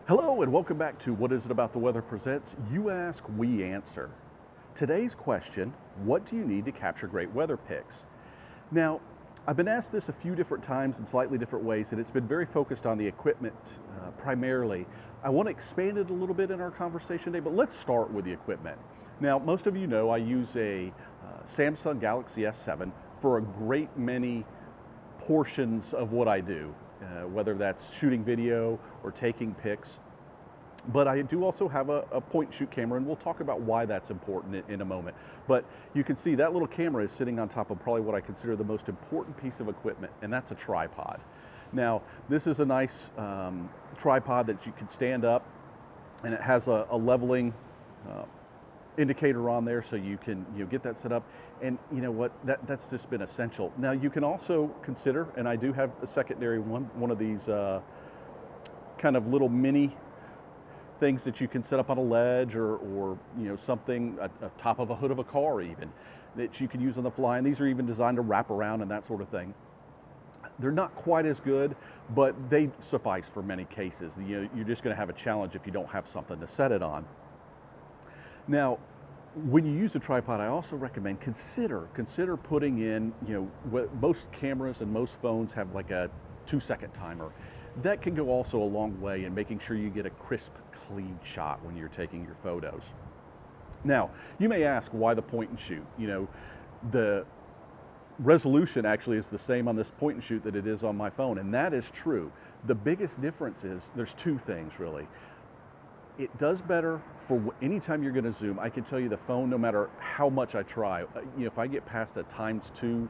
Hello and welcome back to What Is It About the Weather presents You Ask, We Answer. Today's question, what do you need to capture great weather pics? Now, I've been asked this a few different times in slightly different ways, and it's been very focused on the equipment primarily. I want to expand it a little bit in our conversation today, but let's start with the equipment. Now, most of you know I use a Samsung Galaxy S7 for a great many portions of what I do. Whether that's shooting video or taking pics. But I do also have a point and shoot camera, and we'll talk about why that's important in a moment. But you can see that little camera is sitting on top of probably what I consider the most important piece of equipment, and that's a tripod. Now, this is a nice tripod that you can stand up, and it has a leveling indicator on there, so you can get that set up. And you know what, that's just been essential. Now you can also consider, and I do have a secondary one of these kind of little mini things that you can set up on a ledge or something at top of a hood of a car even, that you can use on the fly. And these are even designed to wrap around and that sort of thing. They're not quite as good, but they suffice for many cases. You're just going to have a challenge if you don't have something to set it on. Now, when you use a tripod, I also recommend consider putting in, most cameras and most phones have like a 2-second timer. That can go also a long way in making sure you get a crisp, clean shot when you're taking your photos. Now, you may ask why the point and shoot. The resolution actually is the same on this point and shoot that it is on my phone, and that is true. The biggest difference is there's two things really. It does better for anytime you're going to zoom. I can tell you the phone, no matter how much I try, if I get past a ×2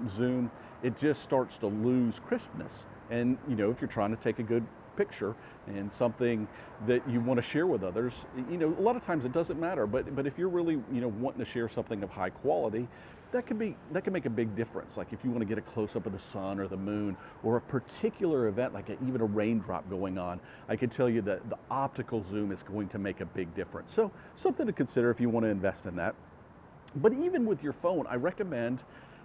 zoom, it just starts to lose crispness. And if you're trying to take a good picture and something that you want to share with others, a lot of times it doesn't matter. But if you're really wanting to share something of high quality, that can make a big difference. Like if you want to get a close-up of the sun or the moon or a particular event, like even a raindrop going on, I can tell you that the optical zoom is going to make a big difference. So something to consider if you want to invest in that. But even with your phone, I recommend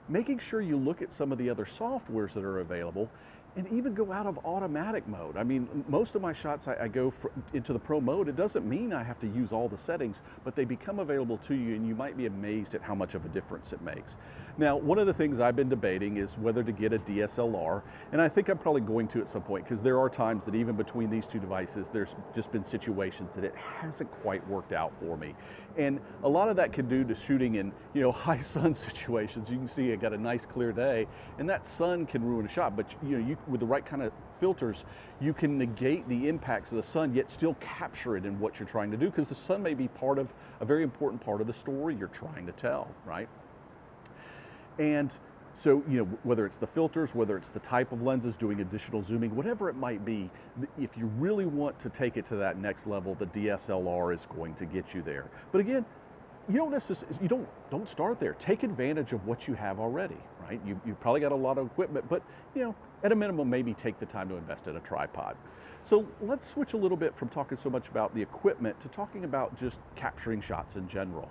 making sure you look at some of the other softwares that are available and even go out of automatic mode. I mean, most of my shots, I go into the pro mode. It doesn't mean I have to use all the settings, but they become available to you, and you might be amazed at how much of a difference it makes. Now, one of the things I've been debating is whether to get a DSLR, and I think I'm probably going to at some point, because there are times that even between these two devices, there's just been situations that it hasn't quite worked out for me. And a lot of that can do to shooting in, high sun situations. You can see I got a nice clear day, and that sun can ruin a shot, but with the right kind of filters, you can negate the impacts of the sun, yet still capture it in what you're trying to do, because the sun may be part of a very important part of the story you're trying to tell, right? And so, whether it's the filters, whether it's the type of lenses, doing additional zooming, whatever it might be, if you really want to take it to that next level, the DSLR is going to get you there. But again, don't start there. Take advantage of what you have already, right? You've probably got a lot of equipment, but at a minimum, maybe take the time to invest in a tripod. So let's switch a little bit from talking so much about the equipment to talking about just capturing shots in general.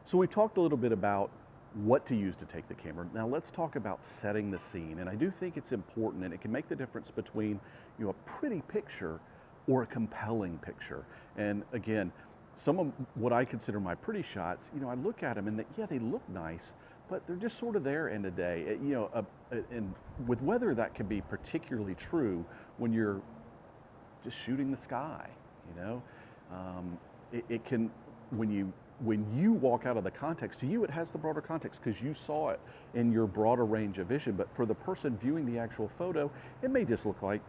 So we talked a little bit about what to use to take the camera. Now let's talk about setting the scene. And I do think it's important, and it can make the difference between a pretty picture or a compelling picture. And again, some of what I consider my pretty shots, I look at them and they look nice, but they're just sort of there in a day. And with weather, that can be particularly true when you're just shooting the sky. It can, when you walk out of the context, to you it has the broader context because you saw it in your broader range of vision. But for the person viewing the actual photo, it may just look like,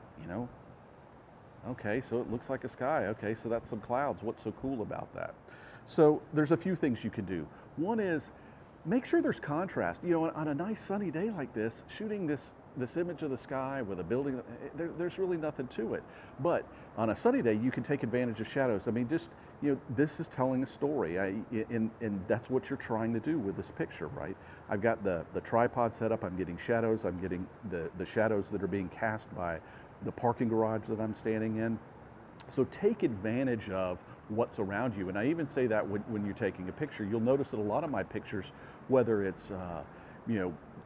okay, so it looks like a sky. Okay, so that's some clouds. What's so cool about that? So there's a few things you can do. One is make sure there's contrast. On a nice sunny day like this, shooting this image of the sky with a building, there's really nothing to it. But on a sunny day, you can take advantage of shadows. I mean, this is telling a story, and that's what you're trying to do with this picture, right? I've got the tripod set up. I'm getting shadows. I'm getting the shadows that are being cast by the parking garage that I'm standing in. So take advantage of what's around you. And I even say that when you're taking a picture. You'll notice that a lot of my pictures, whether it's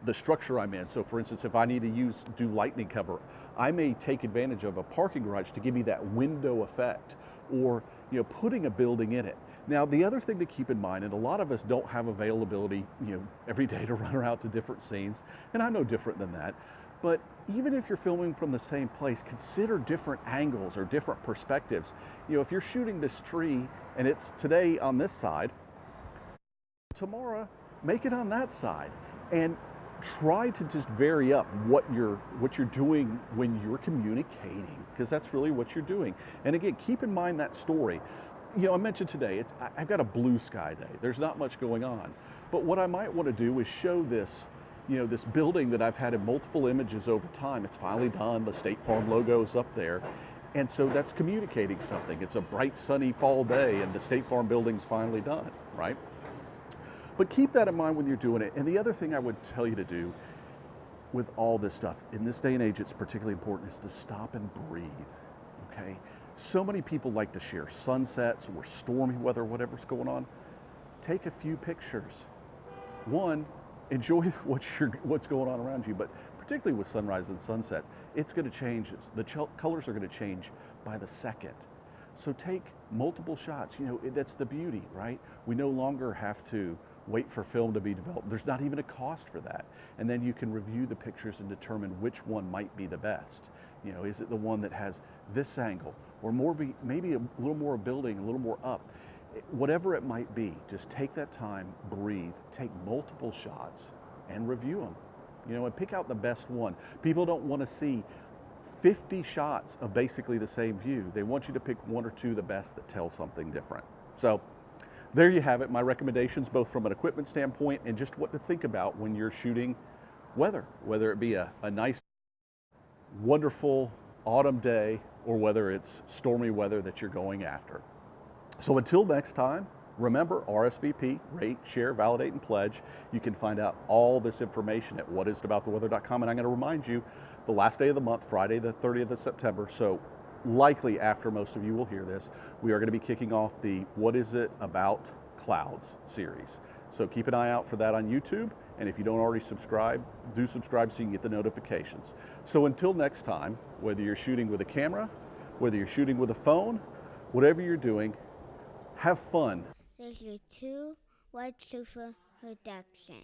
the structure I'm in. So for instance, if I need to do lightning cover, I may take advantage of a parking garage to give me that window effect, or putting a building in it. Now, the other thing to keep in mind, and a lot of us don't have availability every day to run around to different scenes, and I'm no different than that, but even if you're filming from the same place, consider different angles or different perspectives. If you're shooting this tree and it's today on this side, tomorrow make it on that side, and try to just vary up what you're doing when you're communicating, because that's really what you're doing. And again, keep in mind that story. I mentioned today, I've got a blue sky day. There's not much going on. But what I might want to do is show this, this building that I've had in multiple images over time. It's finally done. The State Farm logo is up there. And so that's communicating something. It's a bright, sunny fall day, and the State Farm building's finally done, right? But keep that in mind when you're doing it. And the other thing I would tell you to do with all this stuff, in this day and age, it's particularly important, is to stop and breathe, okay? So many people like to share sunsets or stormy weather, whatever's going on. Take a few pictures. One, enjoy what's going on around you, but particularly with sunrise and sunsets, it's going to change. The colors are going to change by the second. So take multiple shots. That's the beauty, right? We no longer have to wait for film to be developed. There's not even a cost for that. And then you can review the pictures and determine which one might be the best. Is it the one that has this angle, or maybe a little more building, a little more up? Whatever it might be, just take that time, breathe, take multiple shots and review them, and pick out the best one. People don't want to see 50 shots of basically the same view. They want you to pick one or two of the best that tell something different. So there you have it, my recommendations, both from an equipment standpoint and just what to think about when you're shooting weather, whether it be a nice, wonderful autumn day, or whether it's stormy weather that you're going after. So until next time, remember RSVP, rate, share, validate, and pledge. You can find out all this information at whatisabouttheweather.com. And I'm going to remind you, the last day of the month, Friday the 30th of September, so likely after most of you will hear this, we are going to be kicking off the What Is It About Clouds series. So keep an eye out for that on YouTube. And if you don't already subscribe, do subscribe so you can get the notifications. So until next time, whether you're shooting with a camera, whether you're shooting with a phone, whatever you're doing, have fun. This is 2 White Sofa production.